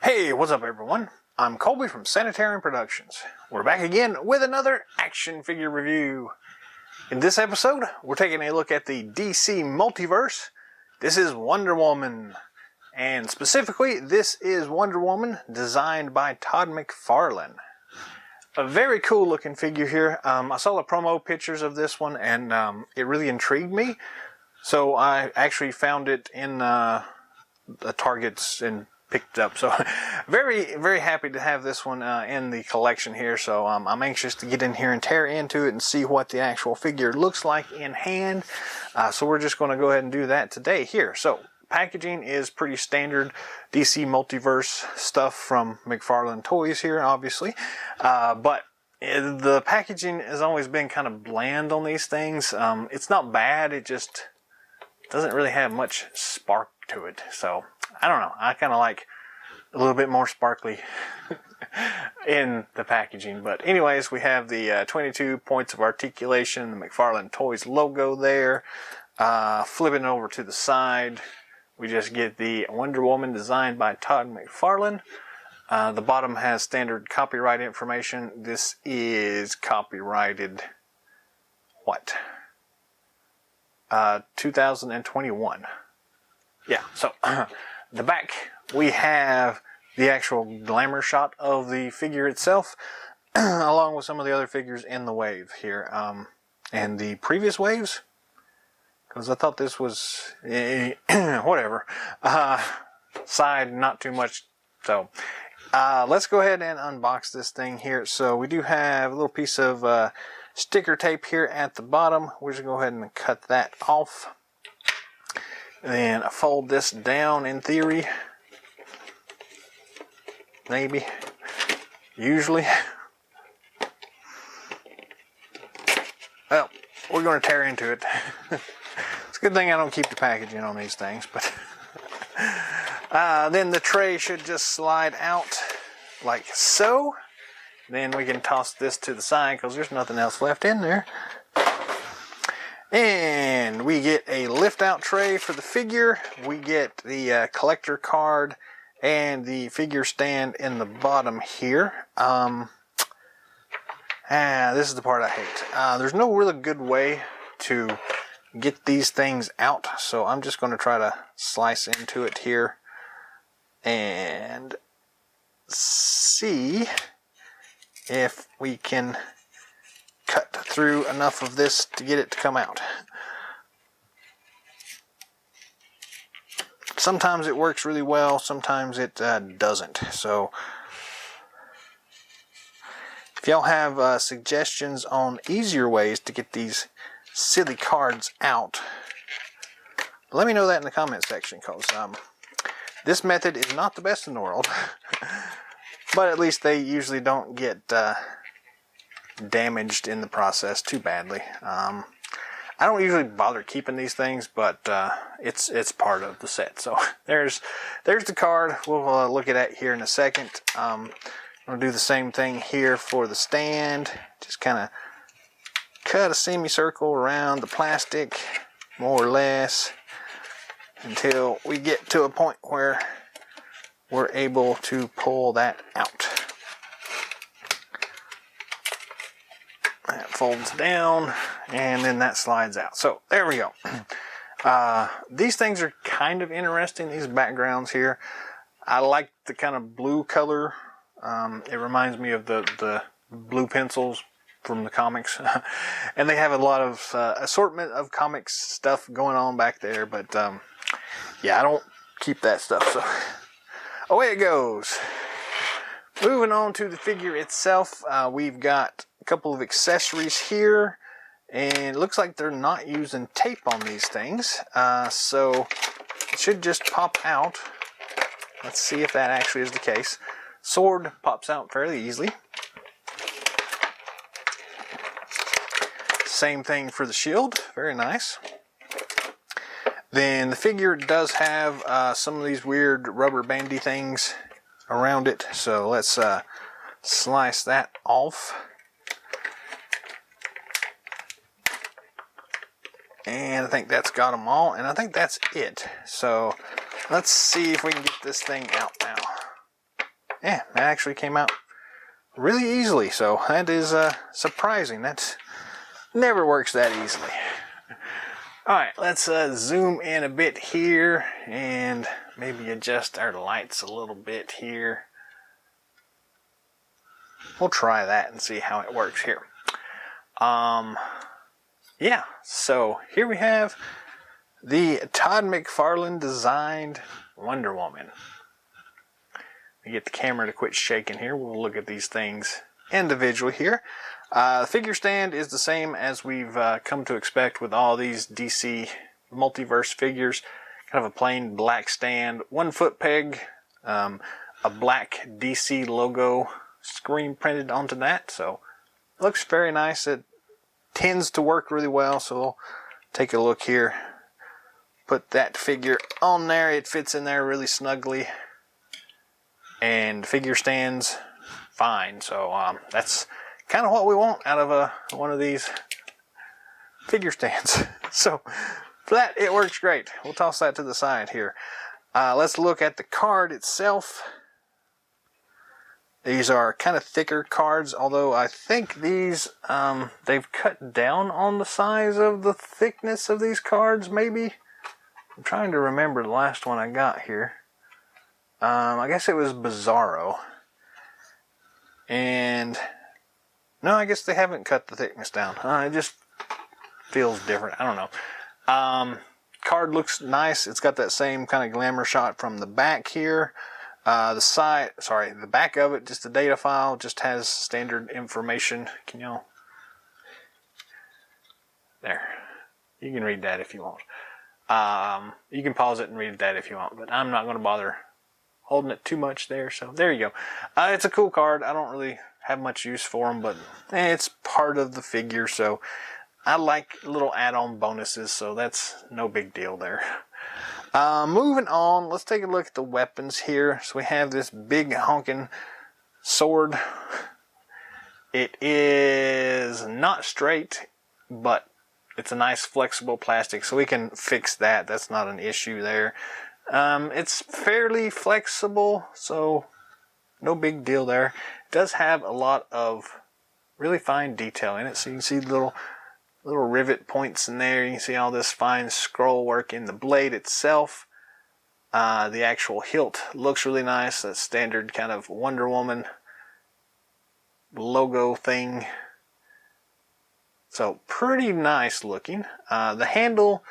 Hey, what's up everyone? I'm Colby from Sanitarium Productions. We're back again with another action figure review. In this episode, we're taking a look at the DC Multiverse. This is Wonder Woman. And specifically, this is Wonder Woman designed by Todd McFarlane. A very cool looking figure here. I saw the promo pictures of this one and it really intrigued me. So I actually found it in the Targets and picked up. So very, very happy to have this one in the collection here. So I'm anxious to get in here and tear into it and see what the actual figure looks like in hand. So we're just going to go ahead and do that today here. So packaging is pretty standard DC Multiverse stuff from McFarlane Toys here, obviously. But the packaging has always been kind of bland on these things. It's not bad, it just doesn't really have much spark to it. So I don't know, I kind of like a little bit more sparkly in the packaging. But anyways, we have the 22 points of articulation, the McFarlane Toys logo there. Flipping over to the side, we just get the Wonder Woman designed by Todd McFarlane. The bottom has standard copyright information. This is copyrighted, what? 2021. Yeah, so the back, we have the actual glamour shot of the figure itself, along with some of the other figures in the wave here. And the previous waves, because I thought this was, whatever, side, not too much. So let's go ahead and unbox this thing here. So we do have a little piece of sticker tape here at the bottom. We're just going to go ahead and cut that off. Then fold this down in theory. Maybe. Usually. Well, we're going to tear into it. It's a good thing I don't keep the packaging on these things. But then the tray should just slide out like so. Then we can toss this to the side because there's nothing else left in there. And we get a lift-out tray for the figure. We get the collector card and the figure stand in the bottom here. This is the part I hate. There's no really good way to get these things out, so I'm just going to try to slice into it here and see if we can cut through enough of this to get it to come out. Sometimes it works really well, sometimes it doesn't. So if y'all have suggestions on easier ways to get these silly cards out, let me know that in the comment section, because this method is not the best in the world. But at least they usually don't get damaged in the process too badly. I don't usually bother keeping these things, but it's part of the set. So there's the card. We'll look at that here in a second. I'm going to do the same thing here for the stand. Just kind of cut a semicircle around the plastic, more or less, until we get to a point where we're able to pull that out. That folds down, and then that slides out. So there we go. These things are kind of interesting, these backgrounds here. I like the kind of blue color. It reminds me of the blue pencils from the comics. And they have a lot of assortment of comics stuff going on back there. But yeah, I don't keep that stuff. So away it goes. Moving on to the figure itself, we've got a couple of accessories here, and it looks like they're not using tape on these things, so it should just pop out. Let's see if that actually is the case. Sword pops out fairly easily. Same thing for the shield, very nice. Then the figure does have some of these weird rubber bandy things around it, so let's slice that off. And I think that's got them all, and I think that's it. So let's see if we can get this thing out now. yeah, that actually came out really easily. So that is surprising. That never works that easily. Alright, let's zoom in a bit here and maybe adjust our lights a little bit here. We'll try that and see how it works here. Yeah, so here we have the Todd McFarlane designed Wonder Woman. We get the camera to quit shaking here. We'll look at these things individually here. The figure stand is the same as we've come to expect with all these DC Multiverse figures. Kind of a plain black stand, 1 foot peg, a black DC logo screen printed onto that. So it looks very nice. It tends to work really well. So we'll take a look here. Put that figure on there. It fits in there really snugly. And the figure stands fine. So that's kind of what we want out of one of these figure stands. So for that, it works great. We'll toss that to the side here. Let's look at the card itself. These are kind of thicker cards, although I think these, they've cut down on the size of the thickness of these cards, maybe. I'm trying to remember the last one I got here. I guess it was Bizarro. And no, I guess they haven't cut the thickness down. It just feels different. I don't know. Card looks nice. It's got that same kind of glamour shot from the back here. The back of it, just a data file, just has standard information. Can y'all? There. You can read that if you want. You can pause it and read that if you want, but I'm not going to bother holding it too much there. So there you go. It's a cool card. I don't really have much use for them, but it's part of the figure, so I like little add-on bonuses, so that's no big deal there. Moving on, let's take a look at the weapons here. So we have this big honking sword. It is not straight, but it's a nice flexible plastic, so we can fix that. That's not an issue there. It's fairly flexible, so no big deal there. It does have a lot of really fine detail in it, so you can see little rivet points in there. You can see all this fine scroll work in the blade itself. The actual hilt looks really nice. That standard kind of Wonder Woman logo thing. So pretty nice looking. The handle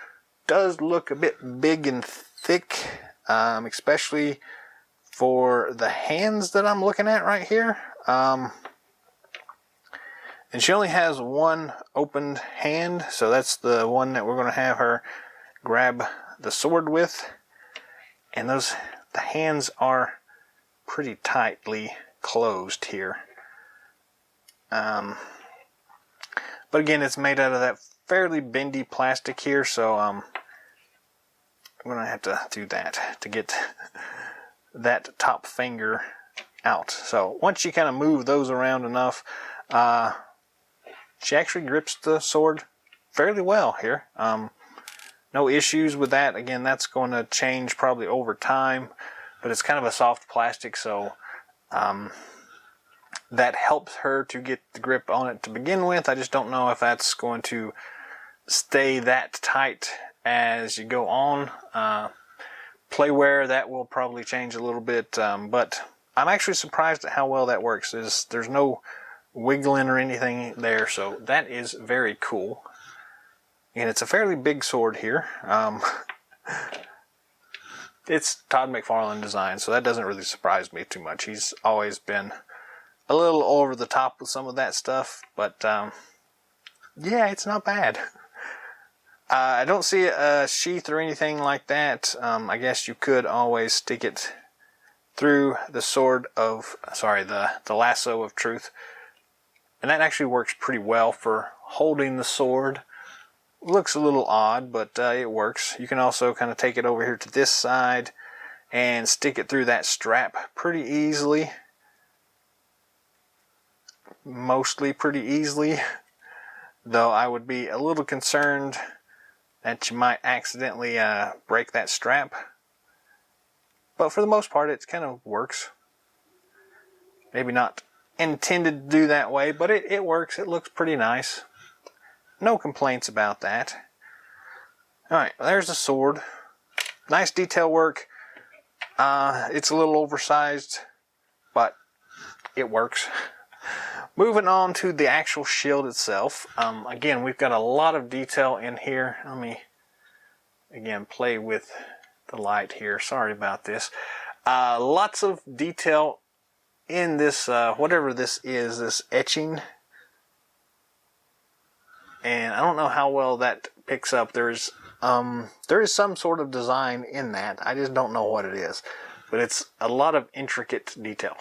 does look a bit big and thick, especially for the hands that I'm looking at right here. And she only has one opened hand, so that's the one that we're going to have her grab the sword with. And the hands are pretty tightly closed here. But again, it's made out of that fairly bendy plastic here, so I'm going to have to do that to get that top finger out. So once you kind of move those around enough, she actually grips the sword fairly well here. No issues with that. Again, that's going to change probably over time, but it's kind of a soft plastic, so that helps her to get the grip on it to begin with. I just don't know if that's going to stay that tight as you go on. Playwear, that will probably change a little bit, but I'm actually surprised at how well that works. There's no wiggling or anything there, so that is very cool. And it's a fairly big sword here. It's Todd McFarlane design, so that doesn't really surprise me too much. He's always been a little over the top with some of that stuff, but yeah, it's not bad. I don't see a sheath or anything like that. I guess you could always stick it through the the lasso of truth. And that actually works pretty well for holding the sword. Looks a little odd, but it works. You can also kind of take it over here to this side and stick it through that strap pretty easily. Mostly pretty easily. Though I would be a little concerned that you might accidentally break that strap. But for the most part, it kind of works. maybe not intended to do that way, but it works. It looks pretty nice. No complaints about that. Alright, there's the sword. Nice detail work. It's a little oversized, but it works. Moving on to the actual shield itself. Again, we've got a lot of detail in here. Let me, again, play with the light here. Sorry about this. Lots of detail in this, whatever this is, this etching. And I don't know how well that picks up. There is some sort of design in that. I just don't know what it is. But it's a lot of intricate detail.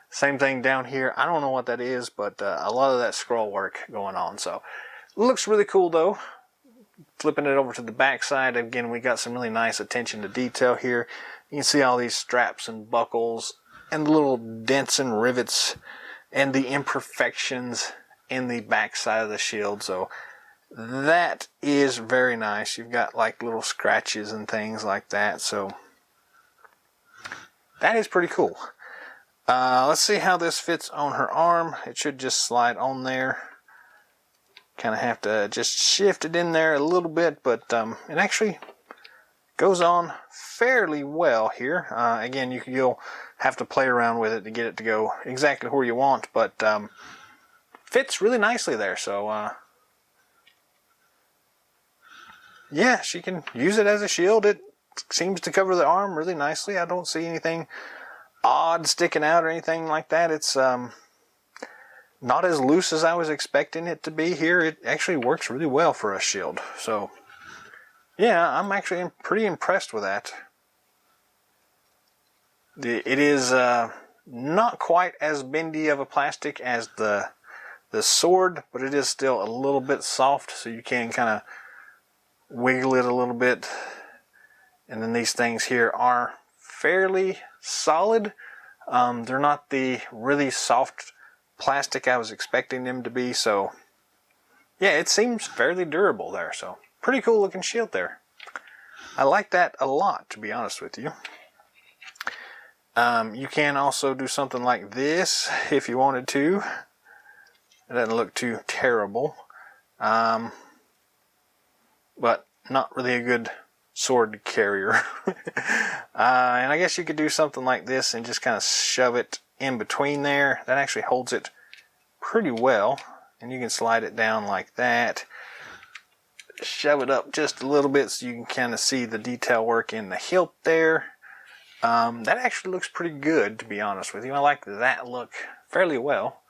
Same thing down here. I don't know what that is, but a lot of that scroll work going on. So, it looks really cool though. Flipping it over to the back side, again, we got some really nice attention to detail here. You can see all these straps and buckles and the little dents and rivets and the imperfections in the back side of the shield. So that is very nice. You've got like little scratches and things like that. So that is pretty cool. Let's see how this fits on her arm. It should just slide on there. Kind of have to just shift it in there a little bit, but it actually goes on fairly well here. Again, you'll have to play around with it to get it to go exactly where you want, but fits really nicely there. So yeah, she can use it as a shield. It seems to cover the arm really nicely. I don't see anything odd sticking out or anything like that. It's not as loose as I was expecting it to be here. It actually works really well for a shield. So yeah, I'm actually pretty impressed with that. It is not quite as bendy of a plastic as the sword, but it is still a little bit soft, so you can kind of wiggle it a little bit. And then these things here are fairly solid. They're not the really soft plastic I was expecting them to be, so yeah, it seems fairly durable there. So pretty cool looking shield there. I like that a lot, to be honest with you. You can also do something like this if you wanted to. It doesn't look too terrible, but not really a good sword carrier. And I guess you could do something like this and just kind of shove it in between there. That actually holds it pretty well, and you can slide it down like that. Shove it up just a little bit so you can kind of see the detail work in the hilt there. That actually looks pretty good, to be honest with you. I like that look fairly well.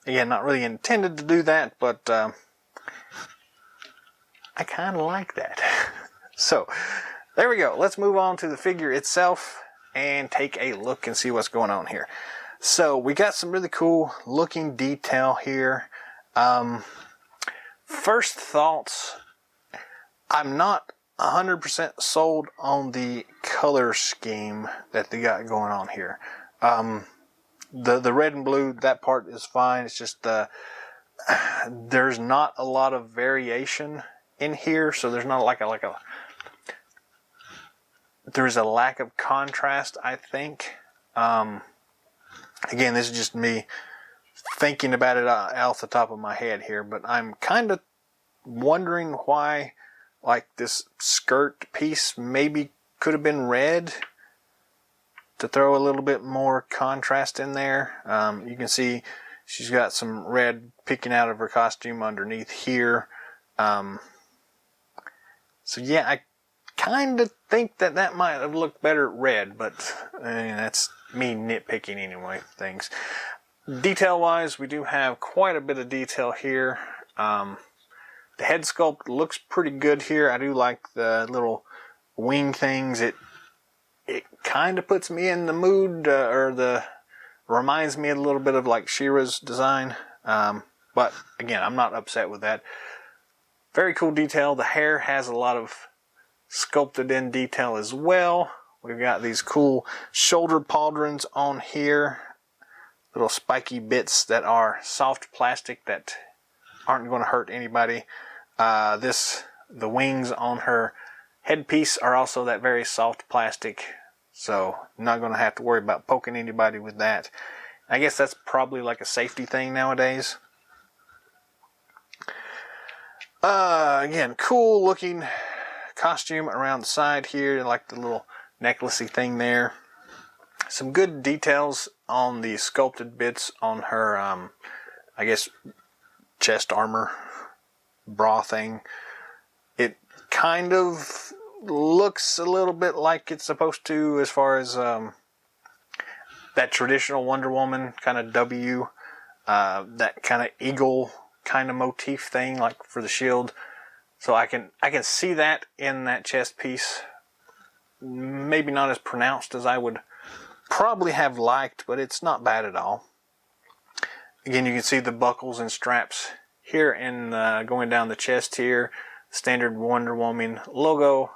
Again, not really intended to do that, but I kind of like that. So, there we go. Let's move on to the figure itself and take a look and see what's going on here. So, we got some really cool looking detail here. First thoughts, I'm not 100% sold on the color scheme that they got going on here. The red and blue, that part is fine. It's just there's not a lot of variation in here, so there's not there's a lack of contrast, I think. Again, this is just me thinking about it off the top of my head here, but I'm kind of wondering why, like, this skirt piece maybe could have been red to throw a little bit more contrast in there. You can see she's got some red picking out of her costume underneath here. So yeah, I kind of think that might have looked better red, but that's me nitpicking anyway, things. Detail-wise, we do have quite a bit of detail here. The head sculpt looks pretty good here. I do like the little wing things. It kind of puts me in the mood, reminds me a little bit of like She-Ra's design. But again, I'm not upset with that. Very cool detail. The hair has a lot of sculpted in detail as well. We've got these cool shoulder pauldrons on here. Little spiky bits that are soft plastic that aren't going to hurt anybody. The wings on her headpiece are also that very soft plastic. So not going to have to worry about poking anybody with that. I guess that's probably like a safety thing nowadays. Again, cool looking costume around the side here, like the little necklacey thing there. Some good details on the sculpted bits on her, I guess, chest armor bra thing. It kind of looks a little bit like it's supposed to, as far as that traditional Wonder Woman kind of W, that kind of eagle kind of motif thing, like for the shield. So I can see that in that chest piece. Maybe not as pronounced as I would probably have liked, but it's not bad at all. Again, you can see the buckles and straps here, and going down the chest here, standard Wonder Woman logo.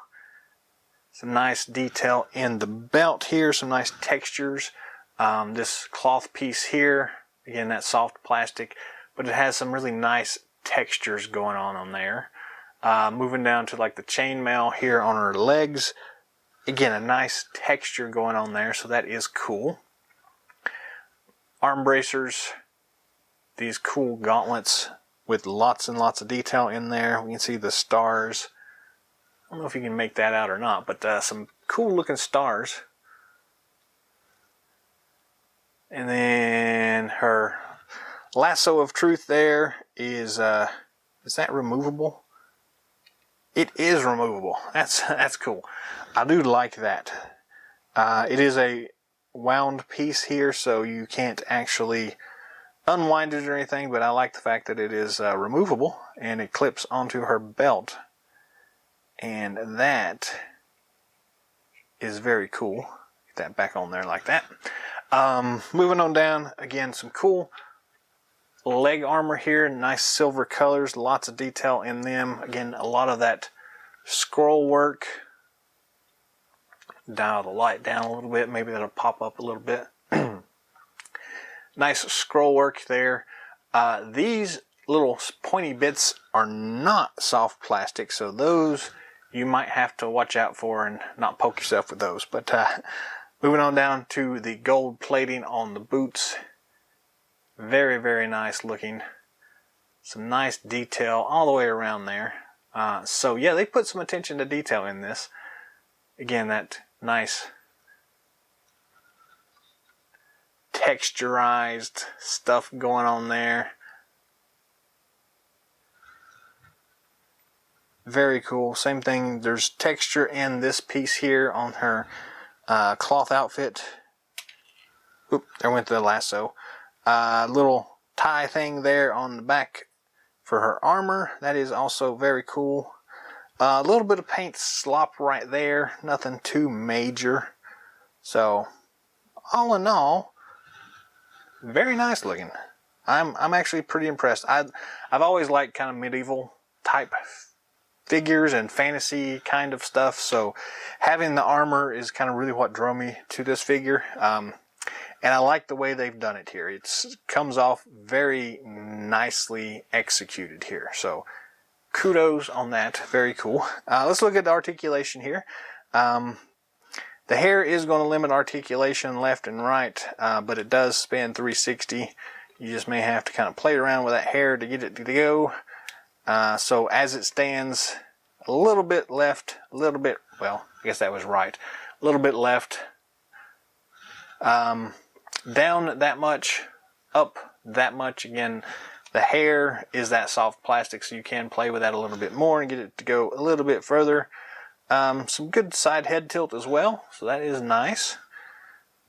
Some nice detail in the belt here, some nice textures. This cloth piece here, again, that soft plastic, but it has some really nice textures going on there. Moving down to like the chainmail here on her legs. Again, a nice texture going on there, so that is cool. Arm bracers, these cool gauntlets with lots and lots of detail in there. We can see the stars. I don't know if you can make that out or not, but some cool looking stars. And then her lasso of truth there is that removable? It is removable. That's cool. I do like that. It is a wound piece here, so you can't actually unwind it or anything, but I like the fact that it is removable and it clips onto her belt. And that is very cool. Get that back on there like that. Moving on down, again, some cool leg armor here, nice silver colors, lots of detail in them. Again, a lot of that scroll work. Dial the light down a little bit, maybe that'll pop up a little bit. Nice scroll work there. These little pointy bits are not soft plastic, so those you might have to watch out for and not poke yourself with those. But moving on down to the gold plating on the boots. Very, very nice looking. Some nice detail all the way around there. So yeah, they put some attention to detail in this. Again, that nice texturized stuff going on there. Very cool. Same thing, there's texture in this piece here on her cloth outfit. Oop, there went the lasso. Little tie thing there on the back for her armor. That is also very cool. A little bit of paint slop right there. Nothing too major. So, all in all, very nice looking. I'm actually pretty impressed. I've always liked kind of medieval type figures and fantasy kind of stuff. So, having the armor is kind of really what drew me to this figure. And I like the way they've done it here. It comes off very nicely executed here. So, kudos on that. Very cool. Let's look at the articulation here. The hair is going to limit articulation left and right, but it does spin 360. You just may have to kind of play around with that hair to get it to go. So as it stands, a little bit left, a little bit, well, I guess that was right. A little bit left. Down that much, up that much. Again, the hair is that soft plastic, so you can play with that a little bit more and get it to go a little bit further. Some good side head tilt as well, so that is nice.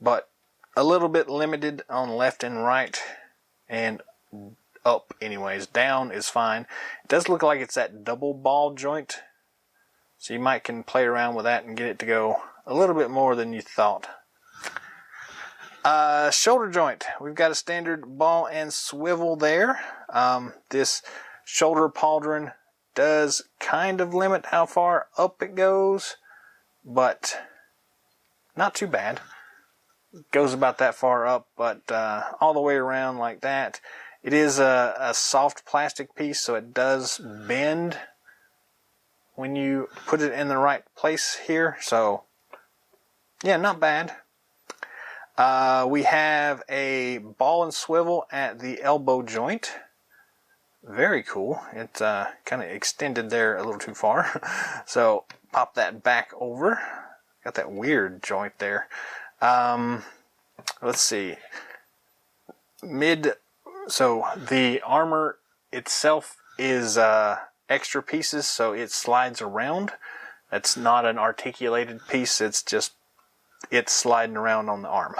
But a little bit limited on left and right, and up anyways. Down is fine. It does look like it's that double ball joint, so you might can play around with that and get it to go a little bit more than you thought. Shoulder joint. We've got a standard ball and swivel there. This shoulder pauldron does kind of limit how far up it goes, but not too bad. It goes about that far up, but all the way around like that. It is a soft plastic piece, so it does bend when you put it in the right place here. So yeah, not bad. We have a ball and swivel at the elbow joint. Very cool. It's kind of extended there a little too far. So pop that back over. Got that weird joint there. Let's see. So the armor itself is extra pieces, so it slides around. That's not an articulated piece. It's just it's sliding around on the arm.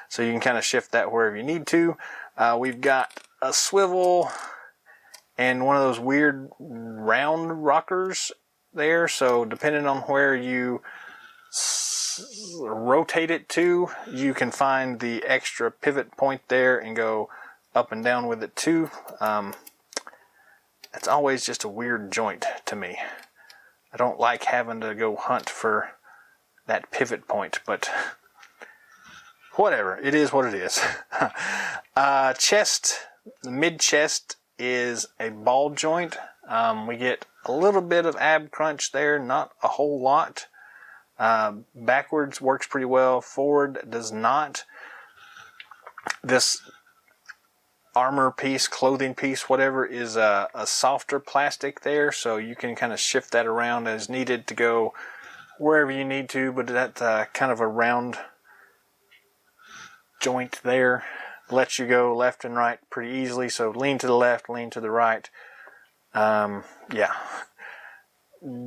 So you can kind of shift that wherever you need to. We've got a swivel and one of those weird round rockers there. So depending on where you rotate it to, you can find the extra pivot point there and go up and down with it too. It's always just a weird joint to me. I don't like having to go hunt for that pivot point, but whatever. It is what it is. Chest, the mid chest is a ball joint. We get a little bit of ab crunch there, not a whole lot. Backwards works pretty well. Forward does not. This armor piece, clothing piece, whatever, is a softer plastic there, so you can kind of shift that around as needed to go wherever you need to, but that kind of a round joint there lets you go left and right pretty easily, so lean to the left, lean to the right. Yeah.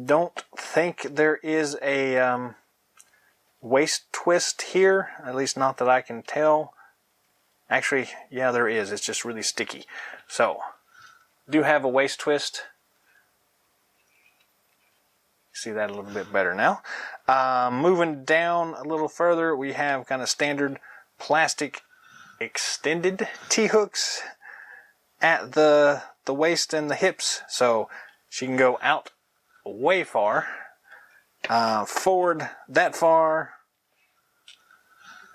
Don't think there is a waist twist here, at least not that I can tell. Actually, yeah, there is. It's just really sticky. So, do have a waist twist. See that a little bit better now. Moving down a little further, we have kind of standard plastic extended T-hooks at the waist and the hips. So, she can go out way far, forward that far,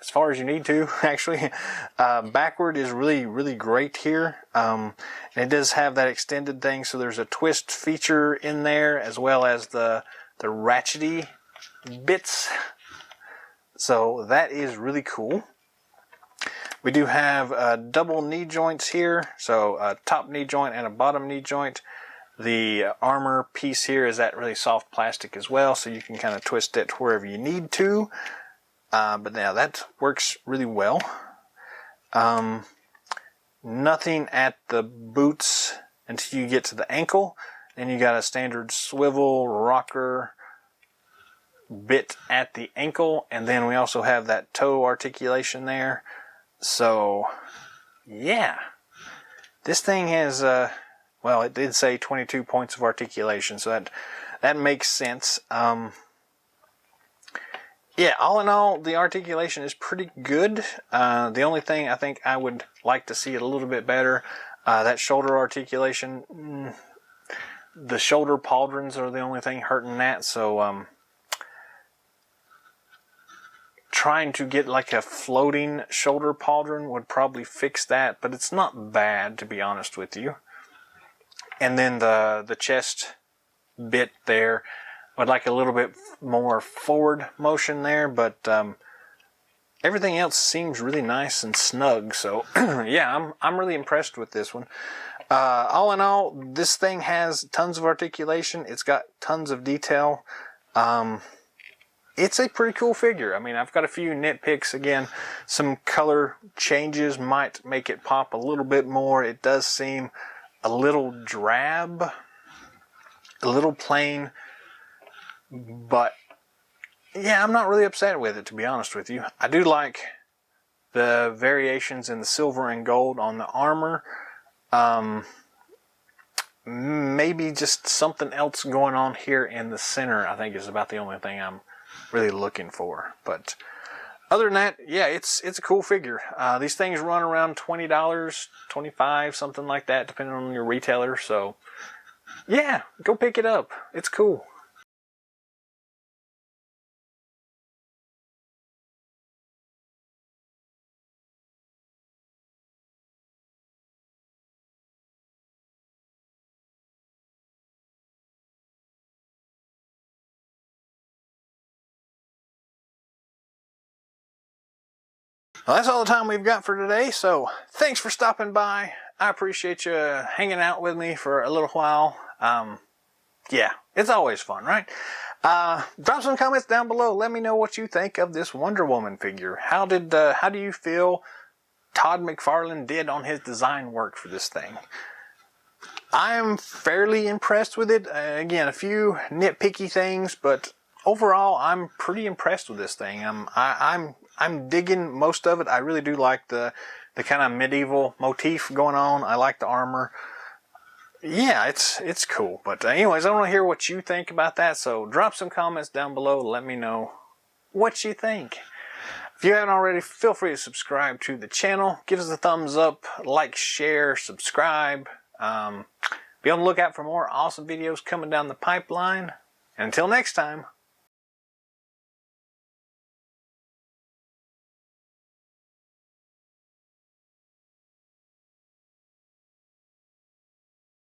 as far as you need to, actually. Backward is really, really great here. And it does have that extended thing, so there's a twist feature in there, as well as the ratchety bits. So that is really cool. We do have double knee joints here, so a top knee joint and a bottom knee joint. The armor piece here is that really soft plastic as well, so you can kind of twist it wherever you need to. But now that works really well. Nothing at the boots until you get to the ankle. Then you got a standard swivel rocker bit at the ankle, and then we also have that toe articulation there. So, yeah. This thing has, well, it did say 22 points of articulation, so that makes sense. Yeah, all in all, the articulation is pretty good. The only thing I think I would like to see it a little bit better, that shoulder articulation. The shoulder pauldrons are the only thing hurting that, so trying to get like a floating shoulder pauldron would probably fix that, but it's not bad, to be honest with you. And then the chest bit there, I'd like a little bit more forward motion there, but everything else seems really nice and snug. So yeah, I'm really impressed with this one. All in all, this thing has tons of articulation. It's got tons of detail. It's a pretty cool figure. I mean, I've got a few nitpicks. Again, some color changes might make it pop a little bit more. It does seem a little drab, a little plain. But, yeah, I'm not really upset with it, to be honest with you. I do like the variations in the silver and gold on the armor. Maybe just something else going on here in the center, I think, is about the only thing I'm really looking for. But other than that, yeah, it's a cool figure. These things run around $20, $25, something like that, depending on your retailer. So, yeah, go pick it up. It's cool. Well, that's all the time we've got for today, so thanks for stopping by. I appreciate you hanging out with me for a little while. Yeah, it's always fun, right? Drop some comments down below. Let me know what you think of this Wonder Woman figure. How do you feel Todd McFarlane did on his design work for this thing? I am fairly impressed with it. Again, a few nitpicky things, but overall, I'm pretty impressed with this thing. I'm digging most of it. I really do like the kind of medieval motif going on. I like the armor. Yeah, it's cool. But anyways, I want to hear what you think about that. So drop some comments down below. Let me know what you think. If you haven't already, feel free to subscribe to the channel. Give us a thumbs up, like, share, subscribe. Be on the lookout for more awesome videos coming down the pipeline. And until next time,